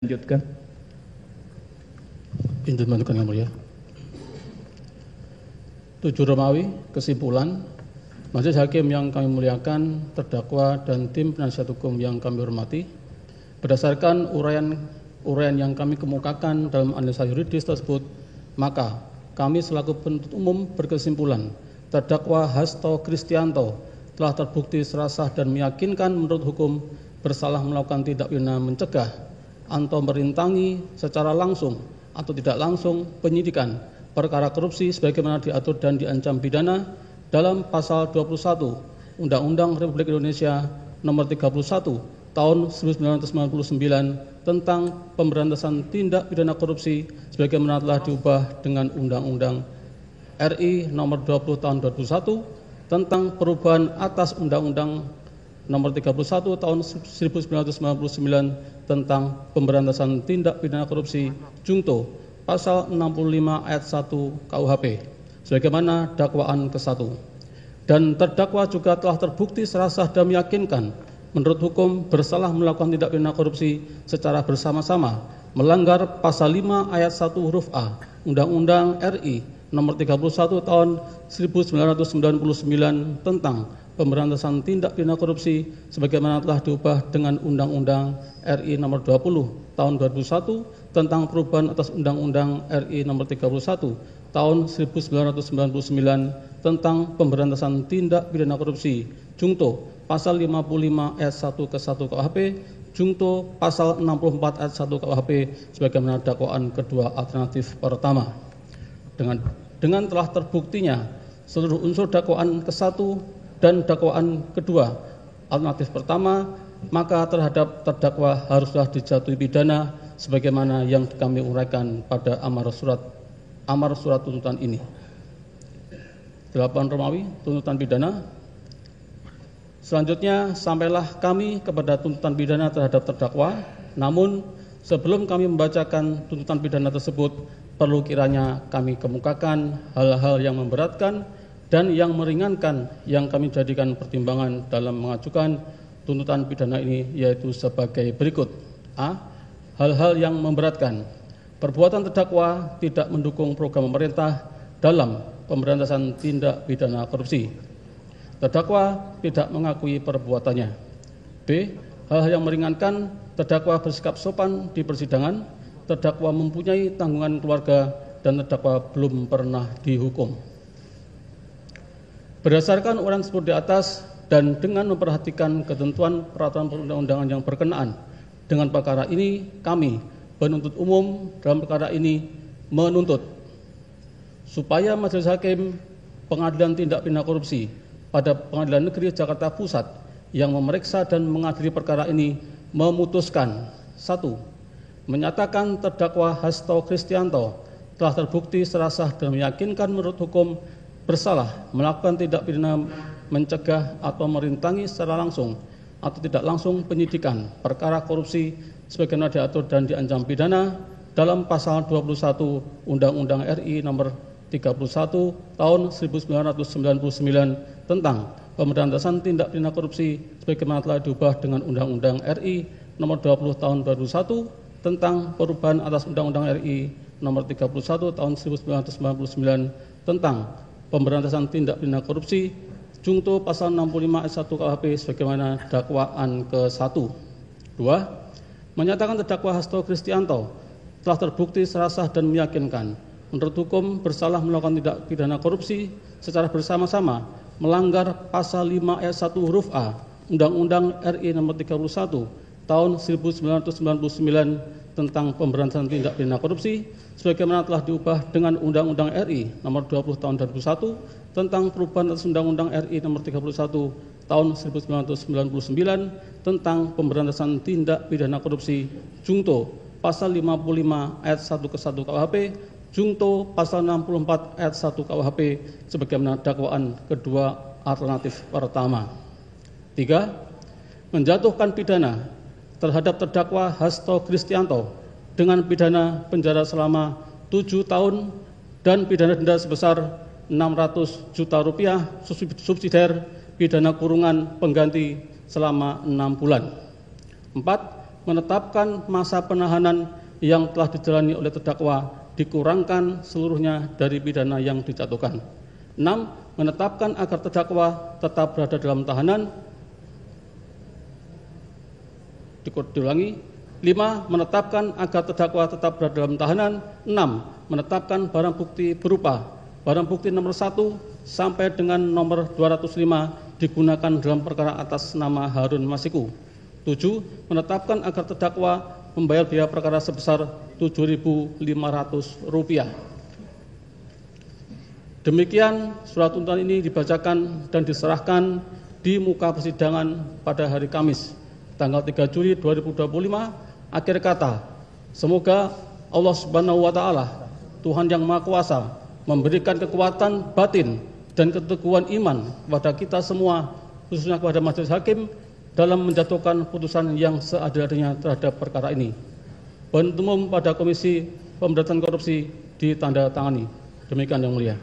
Lanjutkan. Izin menentukan yang mulia. 7 Romawi, kesimpulan. Majelis hakim yang kami muliakan, terdakwa dan tim penasihat hukum yang kami hormati, berdasarkan uraian yang kami kemukakan dalam analisa yuridis tersebut, maka kami selaku penuntut umum berkesimpulan terdakwa Hasto Kristianto telah terbukti serasah dan meyakinkan menurut hukum bersalah melakukan tindak pidana mencegah atau merintangi secara langsung atau tidak langsung penyidikan perkara korupsi sebagaimana diatur dan diancam pidana dalam pasal 21 Undang-Undang Republik Indonesia Nomor 31 Tahun 1999 tentang pemberantasan tindak pidana korupsi sebagaimana telah diubah dengan Undang-Undang RI Nomor 20 Tahun 2001 tentang perubahan atas Undang-Undang Nomor 31 Tahun 1999 tentang pemberantasan tindak pidana korupsi Jungto pasal 65 ayat 1 KUHP sebagaimana dakwaan ke-1. Dan terdakwa juga telah terbukti serasah dan meyakinkan menurut hukum bersalah melakukan tindak pidana korupsi secara bersama-sama melanggar pasal 5 ayat 1 huruf A Undang-Undang RI Nomor 31 Tahun 1999 tentang pemberantasan tindak pidana korupsi sebagaimana telah diubah dengan Undang-Undang RI Nomor 20 Tahun 2001 tentang perubahan atas Undang-Undang RI Nomor 31 Tahun 1999 tentang pemberantasan tindak pidana korupsi Jungto pasal 55 ayat 1 ke 1 KUHP Jungto pasal 64 ayat 1 KUHP sebagaimana dakwaan kedua alternatif pertama. Dengan telah terbuktinya seluruh unsur dakwaan ke-1 dan dakwaan kedua alternatif pertama, maka terhadap terdakwa haruslah dijatuhi pidana sebagaimana yang kami uraikan pada amar surat tuntutan ini. 8 Romawi, tuntutan pidana. Selanjutnya sampailah kami kepada tuntutan pidana terhadap terdakwa. Namun sebelum kami membacakan tuntutan pidana tersebut, perlu kiranya kami kemukakan hal-hal yang memberatkan dan yang meringankan yang kami jadikan pertimbangan dalam mengajukan tuntutan pidana ini, yaitu sebagai berikut. A. Hal-hal yang memberatkan. Perbuatan terdakwa tidak mendukung program pemerintah dalam pemberantasan tindak pidana korupsi. Terdakwa tidak mengakui perbuatannya. B. Hal-hal yang meringankan. Terdakwa bersikap sopan di persidangan. Terdakwa mempunyai tanggungan keluarga dan terdakwa belum pernah dihukum. Berdasarkan uraian tersebut di atas dan dengan memperhatikan ketentuan peraturan perundang-undangan yang berkenaan dengan perkara ini, kami penuntut umum dalam perkara ini menuntut supaya Majelis Hakim Pengadilan Tindak Pidana Korupsi pada Pengadilan Negeri Jakarta Pusat yang memeriksa dan mengadili perkara ini memutuskan: 1. Menyatakan terdakwa Hasto Kristianto telah terbukti serasah dan meyakinkan menurut hukum bersalah melakukan tindak pidana mencegah atau merintangi secara langsung atau tidak langsung penyidikan perkara korupsi sebagaimana diatur dan diancam pidana dalam pasal 21 Undang-Undang RI Nomor 31 Tahun 1999 tentang pemberantasan tindak pidana korupsi sebagaimana telah diubah dengan Undang-Undang RI Nomor 20 Tahun 2001 tentang perubahan atas Undang-Undang RI Nomor 31 Tahun 1999 tentang pemberantasan tindak pidana korupsi Jungto pasal 65 ayat 1 KUHP sebagaimana dakwaan ke-1. 2. Menyatakan terdakwa Hasto Kristianto telah terbukti serasah dan meyakinkan menurut hukum bersalah melakukan tindak pidana korupsi secara bersama-sama melanggar pasal 5 ayat 1 huruf A Undang-Undang RI Nomor 31 Tahun 1999 tentang pemberantasan tindak pidana korupsi sebagaimana telah diubah dengan Undang-Undang RI Nomor 20 Tahun 2001 tentang perubahan atas Undang-Undang RI Nomor 31 Tahun 1999 tentang pemberantasan tindak pidana korupsi Jungto pasal 55 ayat 1 ke 1 KUHP Jungto pasal 64 ayat 1 KUHP sebagaimana dakwaan kedua alternatif pertama. 3. Menjatuhkan pidana terhadap terdakwa Hasto Kristianto dengan pidana penjara selama 7 tahun dan pidana denda sebesar 600 juta rupiah subsidiar pidana kurungan pengganti selama 6 bulan. 4. menetapkan masa penahanan yang telah dijalani oleh terdakwa dikurangkan seluruhnya dari pidana yang dijatuhkan. 6. Menetapkan agar terdakwa tetap berada dalam tahanan. Diulangi. 5. Menetapkan agar terdakwa tetap berada dalam tahanan. 6. Menetapkan barang bukti berupa barang bukti nomor 1 sampai dengan nomor 205 digunakan dalam perkara atas nama Harun Masiku. 7. Menetapkan agar terdakwa membayar biaya perkara sebesar Rp7.500. Demikian surat tuntutan ini dibacakan dan diserahkan di muka persidangan pada hari Kamis, tanggal 3 Juli 2025. Akhir kata, semoga Allah Subhanahu wa Ta'ala, Tuhan yang Maha Kuasa, memberikan kekuatan batin dan keteguhan iman kepada kita semua, khususnya kepada majelis hakim, dalam menjatuhkan putusan yang seadil-adilnya terhadap perkara ini. Penuntut umum pada Komisi Pemberantasan Korupsi ditandatangani. Demikian yang mulia.